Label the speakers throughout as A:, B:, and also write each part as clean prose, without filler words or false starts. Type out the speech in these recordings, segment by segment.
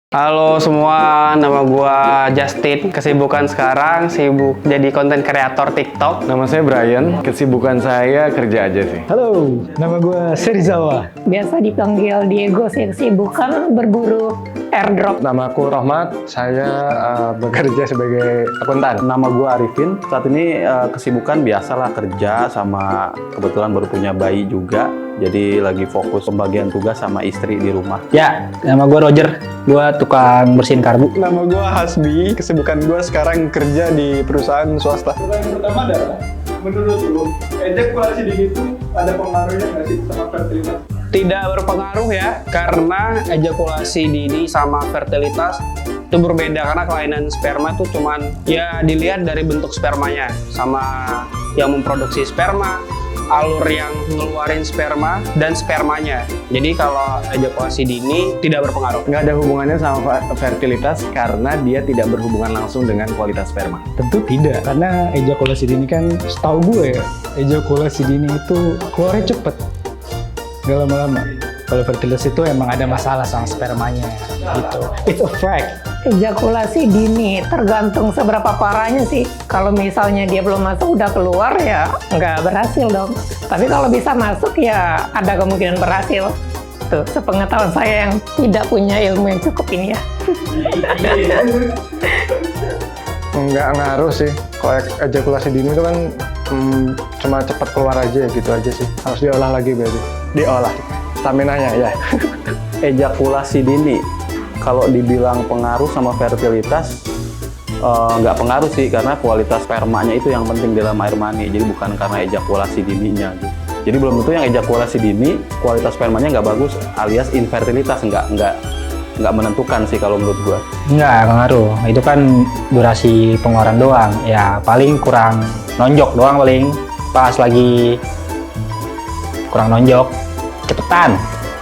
A: Halo semua, nama gua Justin. Kesibukan sekarang sibuk jadi konten kreator TikTok.
B: Nama saya Brian, kesibukan saya kerja aja sih.
C: Halo, nama gue Serizawa.
D: Biasa dipanggil Diego sih, kesibukan berburu airdrop.
C: Nama aku Rahmat, saya bekerja sebagai akuntan.
E: Nama gue Arifin, saat ini kesibukan biasalah kerja sama kebetulan baru punya bayi juga. Jadi lagi fokus pembagian tugas sama istri di rumah.
F: Ya, nama gue Roger, gue tukang bersihin karbu.
A: Nama gua Hasbi. Kesibukan gua sekarang kerja di perusahaan swasta.
G: Yang pertama adalah, menurut lu, ejakulasi dini itu ada pengaruhnya nggak sih sama fertilitas?
A: Tidak berpengaruh ya, karena ejakulasi dini sama fertilitas itu berbeda karena kelainan sperma itu cuman ya dilihat dari bentuk spermanya sama yang memproduksi sperma, alur yang ngeluarin sperma dan spermanya. Jadi kalau ejakulasi dini tidak berpengaruh.
B: Nggak ada hubungannya sama fertilitas karena dia tidak berhubungan langsung dengan kualitas sperma.
C: Tentu tidak, karena ejakulasi dini kan setahu gue ya, ejakulasi dini itu keluarnya cepet, nggak lama-lama. Kalau fertilitas itu emang ada masalah sama spermanya gitu. It's a fact.
D: Ejakulasi dini tergantung seberapa parahnya sih. Kalau misalnya dia belum masuk udah keluar ya nggak berhasil dong. Tapi kalau bisa masuk ya ada kemungkinan berhasil. Tuh, sepengetahuan saya yang tidak punya ilmu yang cukup ini ya.
C: Nggak ngaruh sih. Kalau ejakulasi dini itu kan cuma cepat keluar aja gitu aja sih. Harus diolah lagi berarti. Diolah. Stamina-nya ya.
E: Ejakulasi dini, kalau dibilang pengaruh sama fertilitas, nggak pengaruh sih karena kualitas spermanya itu yang penting dalam air mani. Jadi bukan karena ejakulasi dininya. Gitu. Jadi belum tentu yang ejakulasi dini kualitas spermanya nggak bagus alias infertilitas nggak menentukan sih kalau menurut gua.
F: Nggak ngaruh, itu kan durasi pengeluaran doang. Ya paling kurang nonjok doang paling. Pas lagi kurang nonjok, cepetan.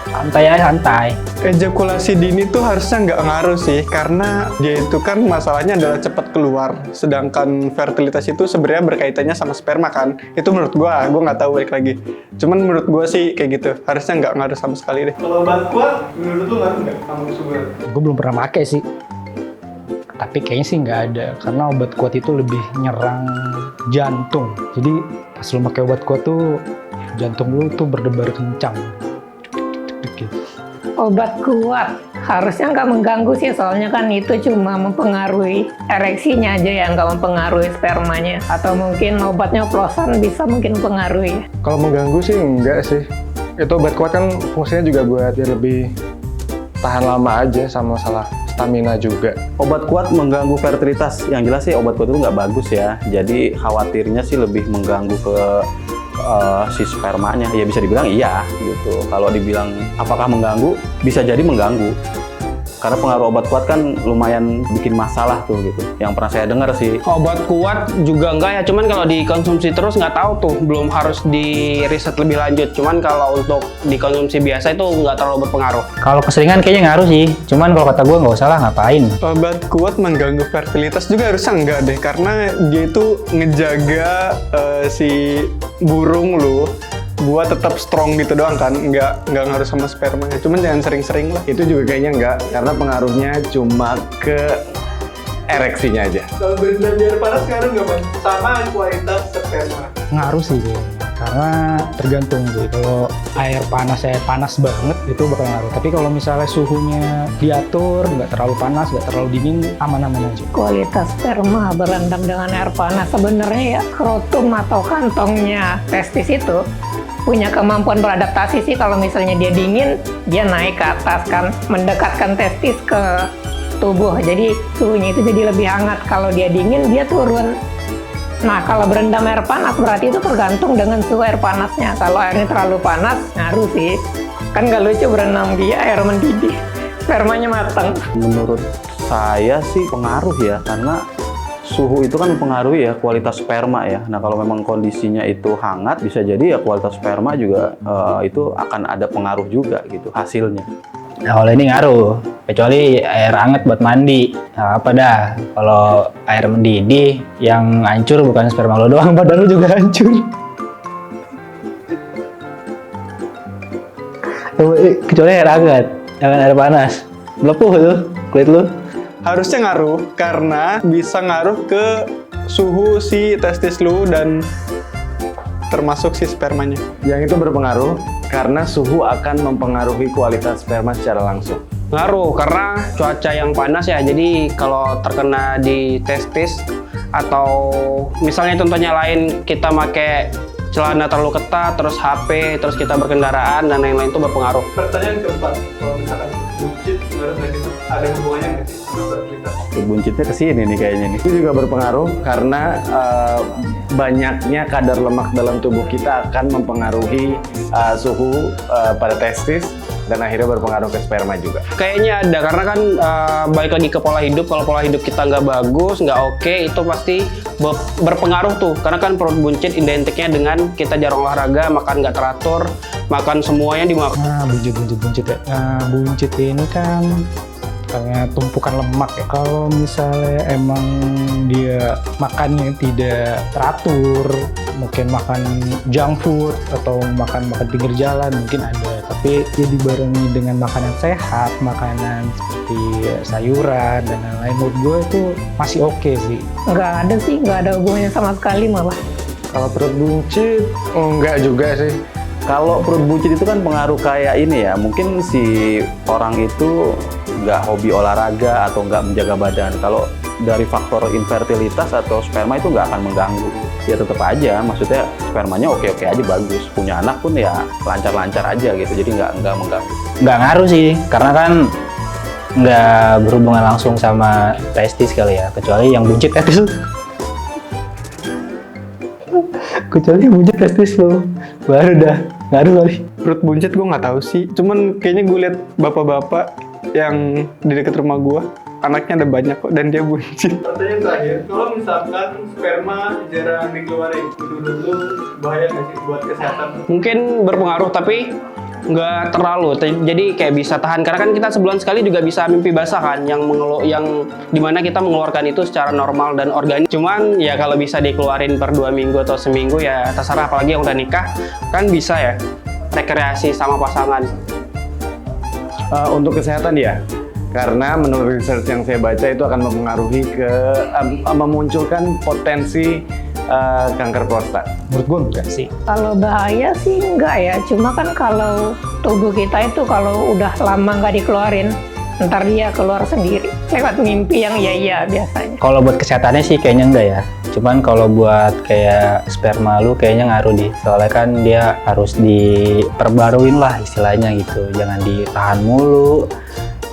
F: Santai aja, santai.
A: Ejakulasi dini tuh harusnya nggak ngaruh sih, karena dia itu kan masalahnya adalah cepat keluar. Sedangkan fertilitas itu sebenarnya berkaitannya sama sperma kan. Itu menurut gua nggak tahu balik lagi. Cuman menurut gua sih kayak gitu, harusnya nggak ngaruh sama sekali deh.
G: Kalau obat kuat, menurut lu ngaruh nggak sama kesuburan?
C: Gue belum pernah pakai sih. Tapi kayaknya sih nggak ada, karena obat kuat itu lebih nyerang jantung. Jadi pas lu pakai obat kuat tuh, jantung lu tuh berdebar kencang. Gitu.
D: Obat kuat harusnya nggak mengganggu sih, soalnya kan itu cuma mempengaruhi ereksinya aja ya, nggak mempengaruhi spermanya. Atau mungkin obatnya oplosan bisa mungkin mempengaruhi.
C: Kalau mengganggu sih enggak sih. Itu obat kuat kan fungsinya juga buat dia lebih tahan lama aja sama masalah stamina juga.
E: Obat kuat mengganggu fertilitas, yang jelas sih obat kuat itu nggak bagus ya. Jadi khawatirnya sih lebih mengganggu ke si spermanya. Ya bisa dibilang iya gitu. Kalau dibilang apakah mengganggu, bisa jadi mengganggu. Karena pengaruh obat kuat kan lumayan bikin masalah tuh gitu. Yang pernah saya dengar sih.
A: Obat kuat juga enggak ya, cuman kalau dikonsumsi terus nggak tahu tuh, belum harus di riset lebih lanjut. Cuman kalau untuk dikonsumsi biasa itu nggak terlalu berpengaruh.
F: Kalau keseringan kayaknya ngaruh sih. Cuman kalau kata gue nggak usah lah, ngapain.
A: Obat kuat mengganggu fertilitas juga harusnya enggak deh, karena dia itu ngejaga si burung lu buat tetap strong gitu doang kan, nggak ngaruh sama spermanya. Cuman jangan sering-sering lah.
B: Itu juga kayaknya nggak, karena pengaruhnya cuma ke ereksinya aja.
G: Kalau berendam di air panas ngaruh nggak, Bang? Sama kualitas sperma.
C: Ngaruh sih karena tergantung sih. Kalau air panas banget itu bakal ngaruh. Tapi kalau misalnya suhunya diatur, nggak terlalu panas, nggak terlalu dingin, aman-aman aja.
D: Kualitas sperma berendam dengan air panas, sebenarnya ya skrotum atau kantongnya testis itu punya kemampuan beradaptasi sih. Kalau misalnya dia dingin, dia naik ke atas kan, mendekatkan testis ke tubuh. Jadi suhunya itu jadi lebih hangat. Kalau dia dingin, dia turun. Nah, kalau berendam air panas berarti itu tergantung dengan suhu air panasnya. Kalau airnya terlalu panas, ngaruh sih. Kan nggak lucu berenang di air mendidih, spermanya matang.
E: Menurut saya sih pengaruh ya, karena suhu itu kan mempengaruhi ya kualitas sperma ya. Nah kalau memang kondisinya itu hangat, bisa jadi ya kualitas sperma juga itu akan ada pengaruh juga gitu hasilnya.
F: Nah, kalau ini ngaruh, kecuali air hangat buat mandi. Nah, apa dah, kalau air mendidih yang hancur bukan sperma lo doang, badan lo juga hancur. Kecuali air hangat, jangan air panas. Melepuh tuh. kulit lu?
G: Harusnya ngaruh karena bisa ngaruh ke suhu si testis lu dan termasuk si spermanya.
B: Yang itu berpengaruh karena suhu akan mempengaruhi kualitas sperma secara langsung.
A: Ngaruh karena cuaca yang panas ya, jadi kalau terkena di testis atau misalnya contohnya lain kita pakai celana terlalu ketat, terus HP, terus kita berkendaraan dan lain-lain itu berpengaruh.
G: Pertanyaan keempat, kalau misalkan buncit ngaruh nggak sih? Ada hubungannya nggak sih sama fertilitas?
E: Buncitnya kesini nih kayaknya nih.
B: Itu juga berpengaruh karena banyaknya kadar lemak dalam tubuh kita akan mempengaruhi suhu pada testis dan akhirnya berpengaruh ke sperma juga.
A: Kayaknya ada, karena kan balik lagi ke pola hidup. Kalau pola hidup kita nggak bagus, nggak oke, itu pasti berpengaruh tuh. Karena kan perut buncit identiknya dengan kita jarang olahraga, makan nggak teratur, makan semuanya dimakan.
C: Nah, buncit ya. Nah, buncit ini kan kayak tumpukan lemak ya. Kalau misalnya emang dia makannya tidak teratur, mungkin makan junk food atau makan pinggir jalan mungkin ada. Tapi dia dibarengi dengan makanan sehat, makanan seperti sayuran dan lain-lain, menurut gue itu masih oke sih.
D: Nggak ada sih, nggak ada hubungannya sama sekali malah.
B: Kalau perut buncit, enggak juga sih.
E: Kalau perut buncit itu kan pengaruh kayak ini ya, mungkin si orang itu nggak hobi olahraga atau nggak menjaga badan. Kalau dari faktor infertilitas atau sperma itu nggak akan mengganggu. Ya tetap aja, maksudnya spermanya oke-oke aja, bagus. Punya anak pun ya lancar-lancar aja gitu, jadi nggak mengganggu.
F: Nggak ngaruh sih, karena kan nggak berhubungan langsung sama testis kali ya, kecuali yang buncit testis lu. Kecuali yang buncit testis lu, baru dah ngaruh kali.
G: Perut buncit gue nggak tahu sih. Cuman kayaknya gue lihat bapak-bapak yang di dekat rumah gue, anaknya ada banyak kok dan dia buncit. Pertanyaan terakhir, kalau misalkan sperma jarang dikeluarin, menurut lu bahaya nggak sih buat kesehatan?
A: Mungkin berpengaruh tapi nggak terlalu. Jadi kayak bisa tahan, karena kan kita sebulan sekali juga bisa mimpi basah kan, yang dimana kita mengeluarkan itu secara normal dan organik. Cuman ya kalau bisa dikeluarin per 2 minggu atau seminggu ya terserah, apalagi yang udah nikah kan bisa ya rekreasi sama pasangan.
B: Untuk kesehatan ya, karena menurut research yang saya baca itu akan mempengaruhi memunculkan potensi kanker prostat.
C: Menurut gue enggak sih.
D: Kalau bahaya sih enggak ya, cuma kan kalau tubuh kita itu kalau udah lama nggak dikeluarin, ntar dia keluar sendiri lewat mimpi yang iya biasanya.
F: Kalau buat kesehatannya sih kayaknya enggak ya. Cuman kalau buat kayak sperma lu kayaknya ngaruh deh. Soalnya kan dia harus diperbaruin lah istilahnya gitu. Jangan ditahan mulu.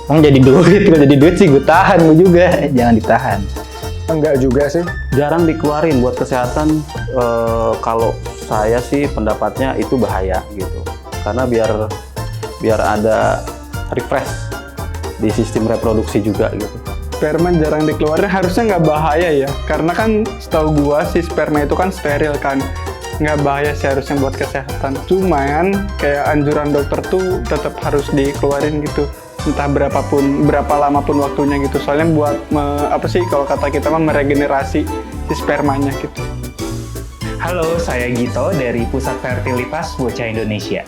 F: Emang jadi duit, kalau jadi duit sih gue tahan, gue juga. Jangan ditahan.
B: Enggak juga sih.
E: Jarang dikeluarin buat kesehatan. Kalau saya sih pendapatnya itu bahaya gitu. Karena biar ada refresh di sistem reproduksi juga gitu.
G: Sperma jarang dikeluarin harusnya nggak bahaya ya, karena kan setahu gua si sperma itu kan steril kan, nggak bahaya sih harusnya buat kesehatan. Cuman kayak anjuran dokter tuh tetap harus dikeluarin gitu, entah berapa lama pun waktunya gitu. Soalnya buat kalau kata kita mah meregenerasi si spermanya gitu.
H: Halo, saya Gito dari Pusat Fertilitas Bocah Indonesia.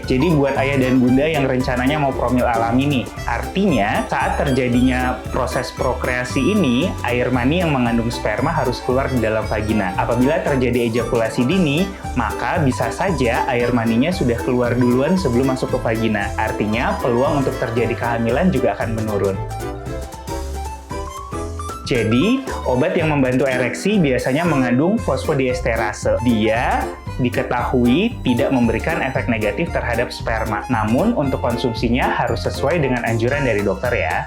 H: Jadi buat ayah dan bunda yang rencananya mau promil alami nih, artinya saat terjadinya proses prokreasi ini, air mani yang mengandung sperma harus keluar di dalam vagina. Apabila terjadi ejakulasi dini, maka bisa saja air maninya sudah keluar duluan sebelum masuk ke vagina. Artinya peluang untuk terjadi kehamilan juga akan menurun. Jadi, obat yang membantu ereksi biasanya mengandung fosfodiesterase. Dia diketahui tidak memberikan efek negatif terhadap sperma. Namun, untuk konsumsinya harus sesuai dengan anjuran dari dokter ya.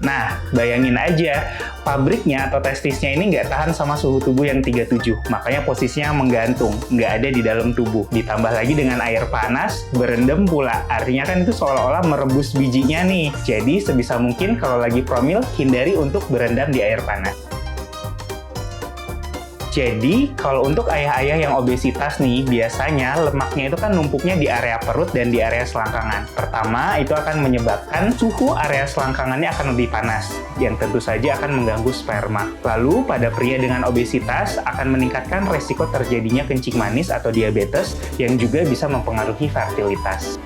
H: Nah, bayangin aja, pabriknya atau testisnya ini nggak tahan sama suhu tubuh yang 37, makanya posisinya menggantung, nggak ada di dalam tubuh. Ditambah lagi dengan air panas, berendam pula. Artinya kan itu seolah-olah merebus bijinya nih. Jadi sebisa mungkin kalau lagi promil, hindari untuk berendam di air panas. Jadi, kalau untuk ayah-ayah yang obesitas nih, biasanya lemaknya itu kan numpuknya di area perut dan di area selangkangan. Pertama, itu akan menyebabkan suhu area selangkangannya akan lebih panas, yang tentu saja akan mengganggu sperma. Lalu, pada pria dengan obesitas, akan meningkatkan resiko terjadinya kencing manis atau diabetes, yang juga bisa mempengaruhi fertilitas.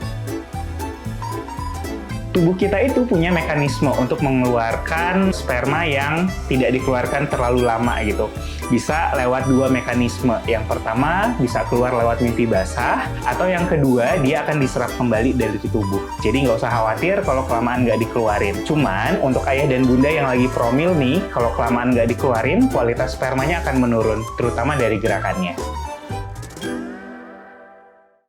H: tubuh kita itu punya mekanisme untuk mengeluarkan sperma yang tidak dikeluarkan terlalu lama gitu. Bisa lewat dua mekanisme. Yang pertama bisa keluar lewat mimpi basah, atau yang kedua dia akan diserap kembali dari tubuh. Jadi nggak usah khawatir kalau kelamaan nggak dikeluarin. Cuman untuk ayah dan bunda yang lagi promil nih, kalau kelamaan nggak dikeluarin, kualitas spermanya akan menurun, terutama dari gerakannya.